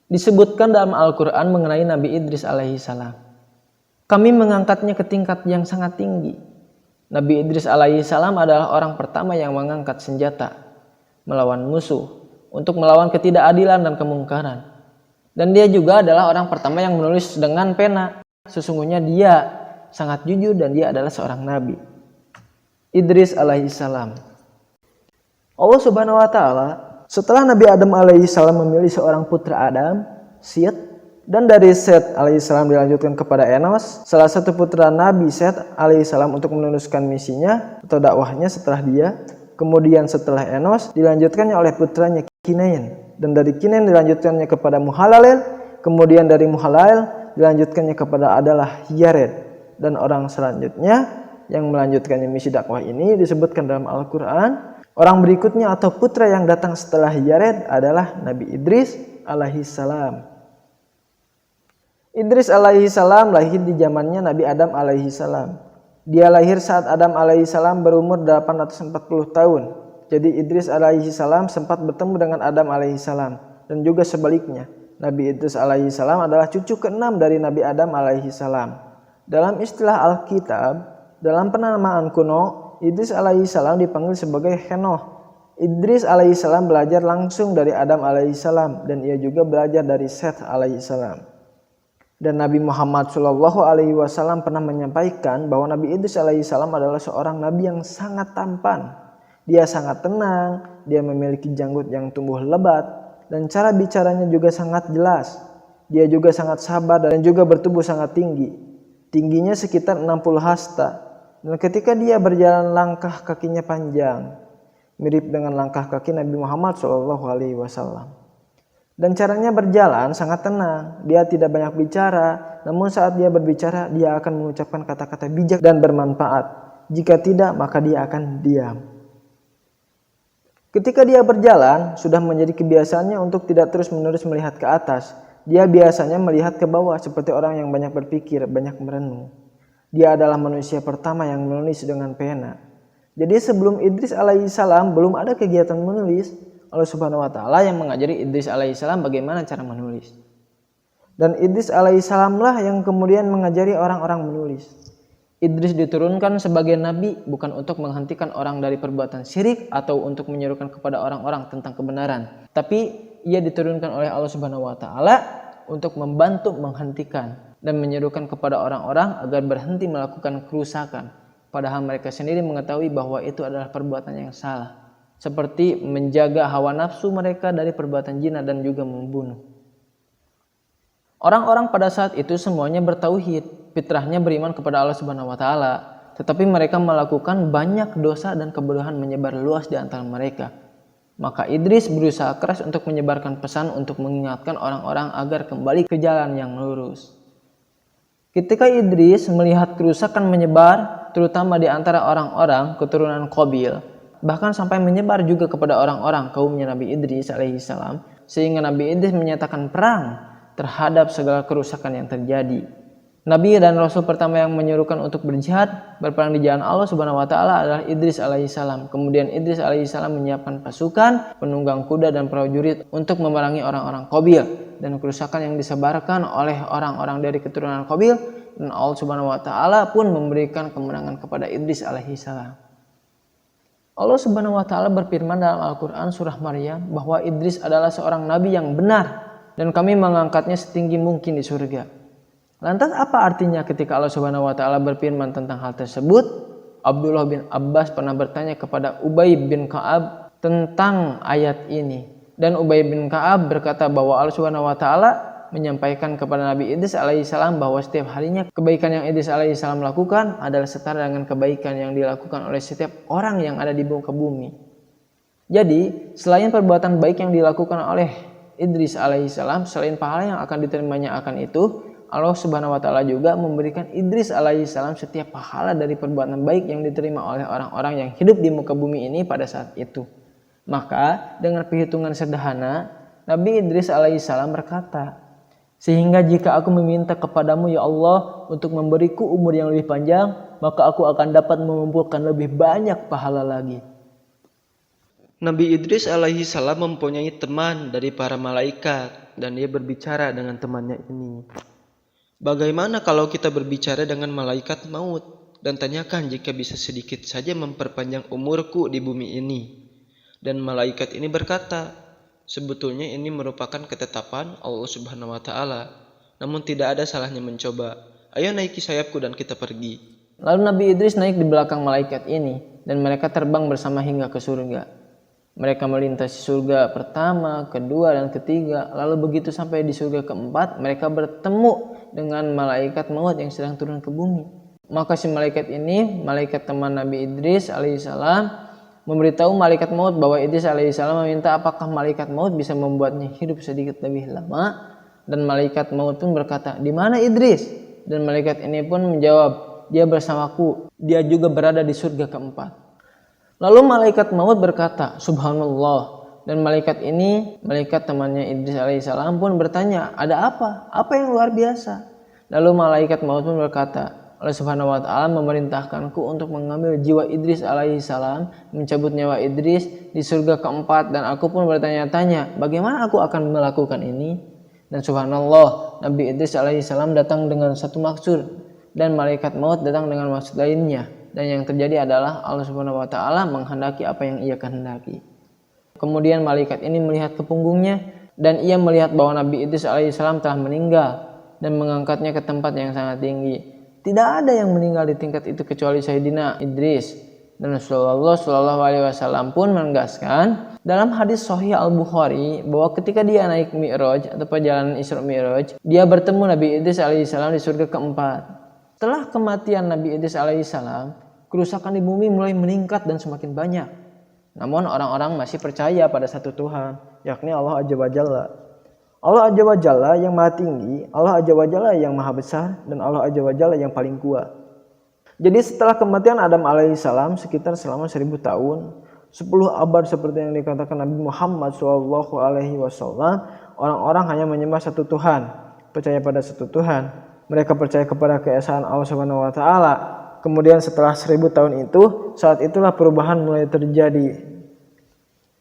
Disebutkan dalam Al-Quran mengenai Nabi Idris alaihi salam, kami mengangkatnya ke tingkat yang sangat tinggi. Nabi Idris alaihi salam adalah orang pertama yang mengangkat senjata melawan musuh untuk melawan ketidakadilan dan kemungkaran. Dan dia juga adalah orang pertama yang menulis dengan pena. Sesungguhnya dia sangat jujur dan dia adalah seorang nabi. Idris alaihi salam. Allah Subhanahu wa taala setelah Nabi Adam alaihi salam memilih seorang putra Adam, Set, dan dari Set alaihi salam dilanjutkan kepada Enos, salah satu putra Nabi Set alaihi salam untuk meneruskan misinya atau dakwahnya setelah dia. Kemudian setelah Enos dilanjutkannya oleh putranya Kinain, dan dari Kinain dilanjutkannya kepada Muhalalel, kemudian dari Muhalalel dilanjutkannya kepada adalah Yared, dan orang selanjutnya yang melanjutkannya misi dakwah ini disebutkan dalam Al-Quran. Orang berikutnya atau putra yang datang setelah Yared adalah Nabi Idris alaihi salam. Idris alaihi salam lahir di zamannya Nabi Adam alaihi salam. Dia lahir saat Adam alaihi salam berumur 840 tahun. Jadi Idris alaihi salam sempat bertemu dengan Adam alaihi salam, dan juga sebaliknya. Nabi Idris alaihi salam adalah cucu ke-6 dari Nabi Adam alaihi salam. Dalam istilah Alkitab, dalam penamaan kuno, Idris alaihi salam dipanggil sebagai Henoh. Idris alaihi salam belajar langsung dari Adam alaihi salam, dan ia juga belajar dari Set alaihi salam. Dan Nabi Muhammad Shallallahu alaihi wasallam pernah menyampaikan bahwa Nabi Idris alaihi salam adalah seorang nabi yang sangat tampan. Dia sangat tenang, dia memiliki janggut yang tumbuh lebat, dan cara bicaranya juga sangat jelas. Dia juga sangat sabar dan juga bertubuh sangat tinggi. Tingginya sekitar 60 hasta. Dan ketika dia berjalan langkah kakinya panjang, mirip dengan langkah kaki Nabi Muhammad SAW. Dan caranya berjalan sangat tenang, dia tidak banyak bicara, namun saat dia berbicara dia akan mengucapkan kata-kata bijak dan bermanfaat. Jika tidak, maka dia akan diam. Ketika dia berjalan, sudah menjadi kebiasaannya untuk tidak terus-menerus melihat ke atas. Dia biasanya melihat ke bawah seperti orang yang banyak berpikir, banyak merenung. Dia adalah manusia pertama yang menulis dengan pena. Jadi sebelum Idris alaihi salam belum ada kegiatan menulis. Allah Subhanahu wa taala yang mengajari Idris alaihi salam bagaimana cara menulis. Dan Idris alaihi salam lah yang kemudian mengajari orang-orang menulis. Idris diturunkan sebagai nabi bukan untuk menghentikan orang dari perbuatan syirik atau untuk menyerukan kepada orang-orang tentang kebenaran, tapi ia diturunkan oleh Allah Subhanahu wa taala untuk membantu menghentikan dan menyerukan kepada orang-orang agar berhenti melakukan kerusakan, padahal mereka sendiri mengetahui bahwa itu adalah perbuatan yang salah, seperti menjaga hawa nafsu mereka dari perbuatan zina dan juga membunuh. Orang-orang pada saat itu semuanya bertauhid, fitrahnya beriman kepada Allah Subhanahu wa taala, tetapi mereka melakukan banyak dosa dan kebodohan menyebar luas di antara mereka. Maka Idris berusaha keras untuk menyebarkan pesan untuk mengingatkan orang-orang agar kembali ke jalan yang lurus. Ketika Idris melihat kerusakan menyebar, terutama di antara orang-orang keturunan Qabil, bahkan sampai menyebar juga kepada orang-orang kaumnya Nabi Idris alaihissalam, sehingga Nabi Idris menyatakan perang terhadap segala kerusakan yang terjadi. Nabi dan Rasul pertama yang menyuruhkan untuk berjihad, berperang di jalan Allah Subhanahu wa taala adalah Idris alaihissalam. Kemudian Idris alaihissalam menyiapkan pasukan, penunggang kuda dan prajurit untuk memerangi orang-orang Qabil dan kerusakan yang disebarkan oleh orang-orang dari keturunan Qabil, dan Allah Subhanahu wa taala pun memberikan kemenangan kepada Idris alaihissalam. Allah Subhanahu wa taala berfirman dalam Al-Qur'an surah Maryam bahwa Idris adalah seorang nabi yang benar dan kami mengangkatnya setinggi mungkin di surga. Lantas apa artinya ketika Allah Subhanahu wa taala berfirman tentang hal tersebut? Abdullah bin Abbas pernah bertanya kepada Ubay bin Ka'ab tentang ayat ini, dan Ubay bin Ka'ab berkata bahwa Allah Subhanahu wa taala menyampaikan kepada Nabi Idris alaihissalam bahwa setiap harinya kebaikan yang Idris alaihissalam lakukan adalah setara dengan kebaikan yang dilakukan oleh setiap orang yang ada di muka bumi. Jadi selain perbuatan baik yang dilakukan oleh Idris alaihissalam, selain pahala yang akan diterimanya akan itu, Allah Subhanahu wa taala juga memberikan Idris alaihissalam setiap pahala dari perbuatan baik yang diterima oleh orang-orang yang hidup di muka bumi ini pada saat itu. Maka dengan perhitungan sederhana, Nabi Idris alaihissalam berkata, sehingga jika aku meminta kepadamu ya Allah untuk memberiku umur yang lebih panjang, maka aku akan dapat mengumpulkan lebih banyak pahala lagi. Nabi Idris alaihi salam mempunyai teman dari para malaikat dan dia berbicara dengan temannya ini. Bagaimana kalau kita berbicara dengan malaikat maut dan tanyakan jika bisa sedikit saja memperpanjang umurku di bumi ini? Dan malaikat ini berkata, sebetulnya ini merupakan ketetapan Allah Subhanahu wa taala, namun tidak ada salahnya mencoba. Ayo naiki sayapku dan kita pergi. Lalu Nabi Idris naik di belakang malaikat ini dan mereka terbang bersama hingga ke surga. Mereka melintasi surga pertama, kedua, dan ketiga. Lalu begitu sampai di surga keempat, mereka bertemu dengan malaikat maut yang sedang turun ke bumi. Maka si malaikat ini, malaikat teman Nabi Idris alaihissalam, memberitahu malaikat maut bahwa Idris alaihissalam meminta apakah malaikat maut bisa membuatnya hidup sedikit lebih lama. Dan malaikat maut pun berkata, di mana Idris? Dan malaikat ini pun menjawab, dia bersamaku, dia juga berada di surga keempat. Lalu malaikat maut berkata, subhanallah. Dan malaikat ini, malaikat temannya Idris alaihissalam pun bertanya, ada apa? Apa yang luar biasa? Lalu malaikat maut pun berkata, Allah Subhanahu wa taala memerintahkanku untuk mengambil jiwa Idris alaihissalam, mencabut nyawa Idris di surga keempat, dan aku pun bertanya-tanya, bagaimana aku akan melakukan ini? Dan subhanallah, Nabi Idris alaihissalam datang dengan satu maksud dan malaikat maut datang dengan maksud lainnya. Dan yang terjadi adalah Allah Subhanahu wa taala menghendaki apa yang ia kehendaki. Kemudian malaikat ini melihat ke punggungnya dan ia melihat bahwa Nabi Idris alaihissalam telah meninggal dan mengangkatnya ke tempat yang sangat tinggi. Tidak ada yang meninggal di tingkat itu kecuali Sayyidina Idris. Dan Rasulullah Shallallahu alaihi wasallam pun menegaskan dalam hadis Sahih Al-Bukhari bahwa ketika dia naik Mi'raj atau perjalanan Isra Mi'raj, dia bertemu Nabi Idris alaihissalam di surga keempat. Setelah kematian Nabi Idris alaihissalam, kerusakan di bumi mulai meningkat dan semakin banyak. Namun orang-orang masih percaya pada satu Tuhan, yakni Allah Azza wa Jalla. Allah Azza wa Jalla yang maha tinggi, Allah Azza wa Jalla yang maha besar, dan Allah Azza wa Jalla yang paling kuat. Jadi setelah kematian Adam alaihissalam sekitar selama 1000 tahun, 10 abad seperti yang dikatakan Nabi Muhammad sallallahu alaihi wasallam, orang-orang hanya menyembah satu Tuhan, percaya pada satu Tuhan. Mereka percaya kepada keesaan Allah Subhanahu wa taala. Kemudian setelah 1000 tahun itu, saat itulah perubahan mulai terjadi.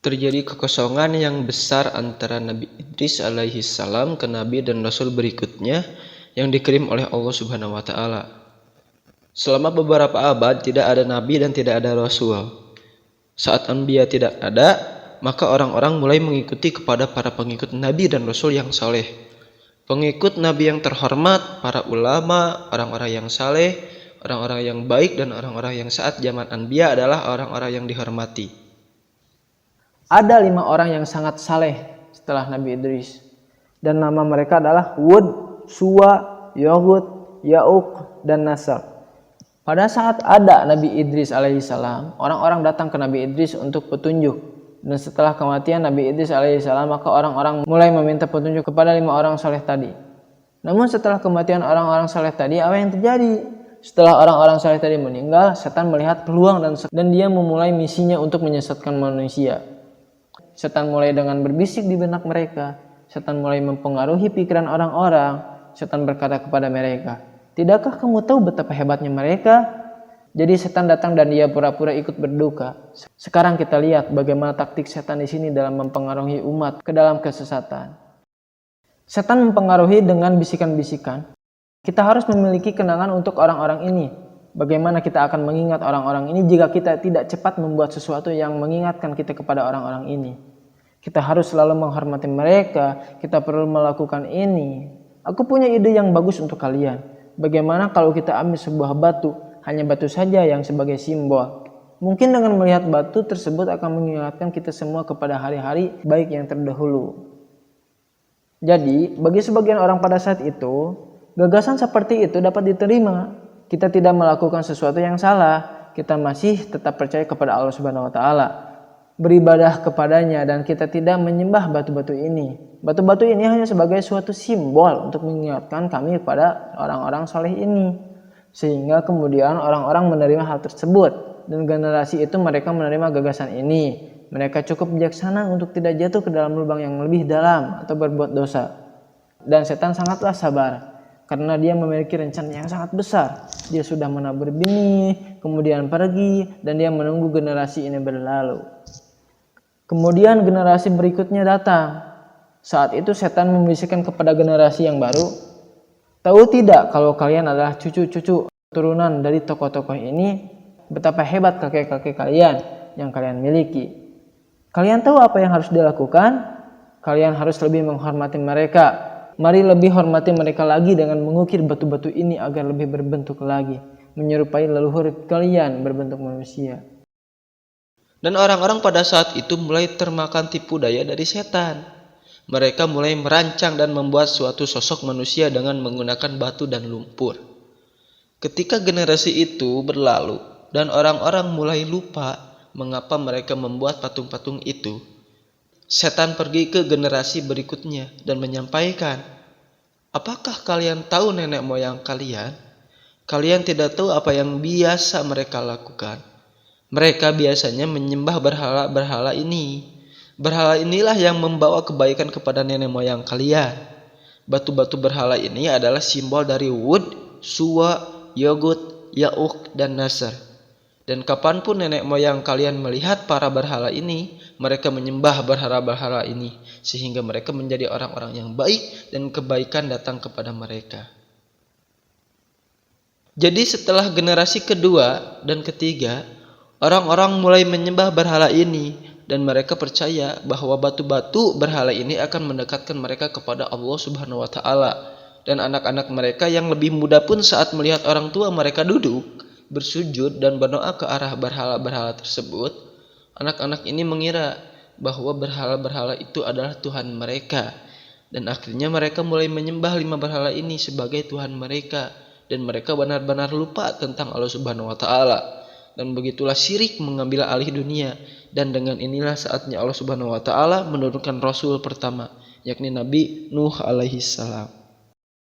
Terjadi kekosongan yang besar antara Nabi Idris alaihi salam ke Nabi dan Rasul berikutnya yang dikirim oleh Allah Subhanahu wa taala. Selama beberapa abad tidak ada Nabi dan tidak ada Rasul. Saat Anbiya tidak ada, maka orang-orang mulai mengikuti kepada para pengikut Nabi dan Rasul yang saleh. Pengikut Nabi yang terhormat, para ulama, orang-orang yang saleh, orang-orang yang baik, dan orang-orang yang saat zaman Anbiya adalah orang-orang yang dihormati. Ada 5 orang yang sangat saleh setelah Nabi Idris. Dan nama mereka adalah Hud, Suwa, Yahud, Ya'uq, dan Nasr. Pada saat ada Nabi Idris alaihissalam, orang-orang datang ke Nabi Idris untuk petunjuk. Dan setelah kematian Nabi Idris alaihissalam, maka orang-orang mulai meminta petunjuk kepada 5 orang saleh tadi. Namun setelah kematian orang-orang saleh tadi, apa yang terjadi? Setelah orang-orang saleh tadi meninggal, setan melihat peluang dan dia memulai misinya untuk menyesatkan manusia. Setan mulai dengan berbisik di benak mereka. Setan mulai mempengaruhi pikiran orang-orang. Setan berkata kepada mereka, tidakkah kamu tahu betapa hebatnya mereka? Jadi setan datang dan dia pura-pura ikut berduka. Sekarang kita lihat bagaimana taktik setan di sini dalam mempengaruhi umat ke dalam kesesatan. Setan mempengaruhi dengan bisikan-bisikan. Kita harus memiliki kenangan untuk orang-orang ini. Bagaimana kita akan mengingat orang-orang ini jika kita tidak cepat membuat sesuatu yang mengingatkan kita kepada orang-orang ini. Kita harus selalu menghormati mereka. Kita perlu melakukan ini. Aku punya ide yang bagus untuk kalian. Bagaimana kalau kita ambil sebuah batu, hanya batu saja yang sebagai simbol. Mungkin dengan melihat batu tersebut akan mengingatkan kita semua kepada hari-hari baik yang terdahulu. Jadi, bagi sebagian orang pada saat itu, gagasan seperti itu dapat diterima. Kita tidak melakukan sesuatu yang salah. Kita masih tetap percaya kepada Allah Subhanahu wa taala, beribadah kepadanya, dan kita tidak menyembah batu-batu ini. Batu-batu ini hanya sebagai suatu simbol untuk mengingatkan kami kepada orang-orang saleh ini. Sehingga kemudian orang-orang menerima hal tersebut. Dan generasi itu mereka menerima gagasan ini. Mereka cukup bijaksana untuk tidak jatuh ke dalam lubang yang lebih dalam atau berbuat dosa. Dan setan sangatlah sabar, karena dia memiliki rencana yang sangat besar. Dia sudah menabur benih, kemudian pergi, dan dia menunggu generasi ini berlalu. Kemudian generasi berikutnya datang. Saat itu setan membisikkan kepada generasi yang baru, "Tahu tidak kalau kalian adalah cucu-cucu turunan dari tokoh-tokoh ini, betapa hebat kakek-kakek kalian yang kalian miliki. Kalian tahu apa yang harus dilakukan? Kalian harus lebih menghormati mereka. Mari lebih hormati mereka lagi dengan mengukir batu-batu ini agar lebih berbentuk lagi, menyerupai leluhur kalian berbentuk manusia." Dan orang-orang pada saat itu mulai termakan tipu daya dari setan. Mereka mulai merancang dan membuat suatu sosok manusia dengan menggunakan batu dan lumpur. Ketika generasi itu berlalu dan orang-orang mulai lupa mengapa mereka membuat patung-patung itu, setan pergi ke generasi berikutnya dan menyampaikan, "Apakah kalian tahu nenek moyang kalian? Kalian tidak tahu apa yang biasa mereka lakukan. Mereka biasanya menyembah berhala-berhala ini. Berhala inilah yang membawa kebaikan kepada nenek moyang kalian. Batu-batu berhala ini adalah simbol dari Wud, Suwa, Yagut, Ya'uk, dan Nasr. Dan kapanpun nenek moyang kalian melihat para berhala ini, mereka menyembah berhala-berhala ini, sehingga mereka menjadi orang-orang yang baik dan kebaikan datang kepada mereka." Jadi setelah generasi kedua dan ketiga, orang-orang mulai menyembah berhala ini dan mereka percaya bahwa batu-batu berhala ini akan mendekatkan mereka kepada Allah Subhanahu wa taala. Dan anak-anak mereka yang lebih muda pun saat melihat orang tua mereka duduk, bersujud dan berdoa ke arah berhala-berhala tersebut, anak-anak ini mengira bahwa berhala-berhala itu adalah Tuhan mereka. Dan akhirnya mereka mulai menyembah 5 berhala ini sebagai Tuhan mereka, dan mereka benar-benar lupa tentang Allah Subhanahu wa taala. Dan begitulah syirik mengambil alih dunia. Dan dengan inilah saatnya Allah Subhanahu wa taala menurunkan Rasul pertama, yakni Nabi Nuh alaihi salam.